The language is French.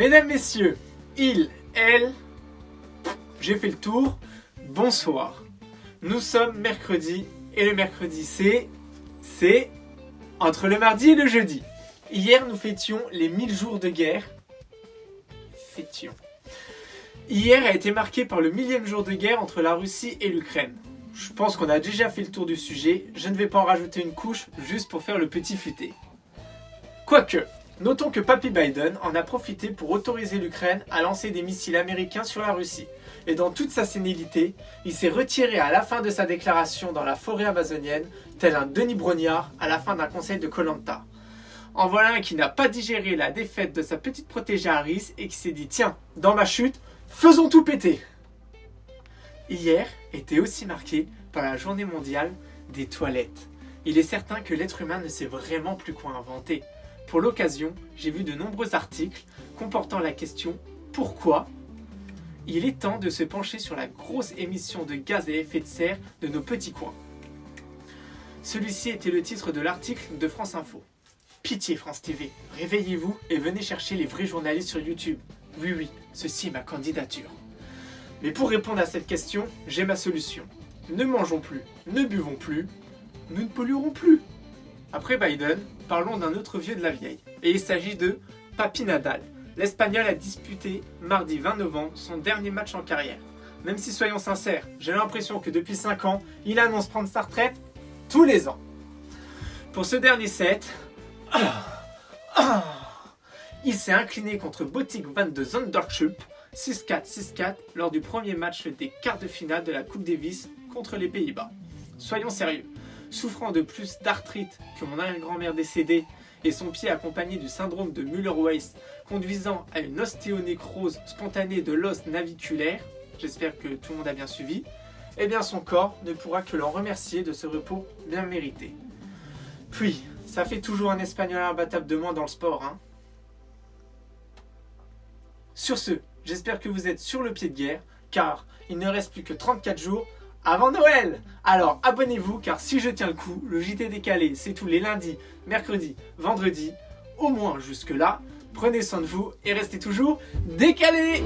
Mesdames, messieurs, il, elle, j'ai fait le tour, bonsoir. Nous sommes mercredi et le mercredi c'est entre le mardi et le jeudi. Hier nous fêtions les 1000 jours de guerre. Hier a été marqué par le 1000e jour de guerre entre la Russie et l'Ukraine. Je pense qu'on a déjà fait le tour du sujet, je ne vais pas en rajouter une couche juste pour faire le petit futé. Quoique, notons que Papy Biden en a profité pour autoriser l'Ukraine à lancer des missiles américains sur la Russie. Et dans toute sa sénilité, il s'est retiré à la fin de sa déclaration dans la forêt amazonienne, tel un Denis Brognard à la fin d'un conseil de Koh-Lanta. En voilà un qui n'a pas digéré la défaite de sa petite protégée Harris et qui s'est dit « Tiens, dans ma chute, faisons tout péter !» Hier était aussi marqué par la journée mondiale des toilettes. Il est certain que l'être humain ne sait vraiment plus quoi inventer. Pour l'occasion, j'ai vu de nombreux articles comportant la question « Pourquoi ?» Il est temps de se pencher sur la grosse émission de gaz à effet de serre de nos petits coins. Celui-ci était le titre de l'article de France Info. Pitié France TV, réveillez-vous et venez chercher les vrais journalistes sur YouTube. Oui, ceci est ma candidature. Mais pour répondre à cette question, j'ai ma solution. Ne mangeons plus, ne buvons plus, nous ne polluerons plus. Après Biden, parlons d'un autre vieux de la vieille. Et il s'agit de Papy Nadal. L'Espagnol a disputé mardi 20 novembre son dernier match en carrière. Même si, soyons sincères, j'ai l'impression que depuis 5 ans, il annonce prendre sa retraite tous les ans. Pour ce dernier set, il s'est incliné contre Botic van de Zonderschulp 6-4, 6-4 lors du premier match des quarts de finale de la Coupe Davis contre les Pays-Bas. Soyons sérieux, souffrant de plus d'arthrite que mon arrière-grand-mère décédée et son pied accompagné du syndrome de Müller-Weiss conduisant à une ostéonécrose spontanée de l'os naviculaire, j'espère que tout le monde a bien suivi, eh bien son corps ne pourra que l'en remercier de ce repos bien mérité. Puis, ça fait toujours un Espagnol imbattable de moins dans le sport, hein. Sur ce, j'espère que vous êtes sur le pied de guerre, car il ne reste plus que 34 jours avant Noël. Alors abonnez-vous, car si je tiens le coup, le JT décalé, c'est tous les lundis, mercredis, vendredis, au moins jusque-là. Prenez soin de vous et restez toujours décalés.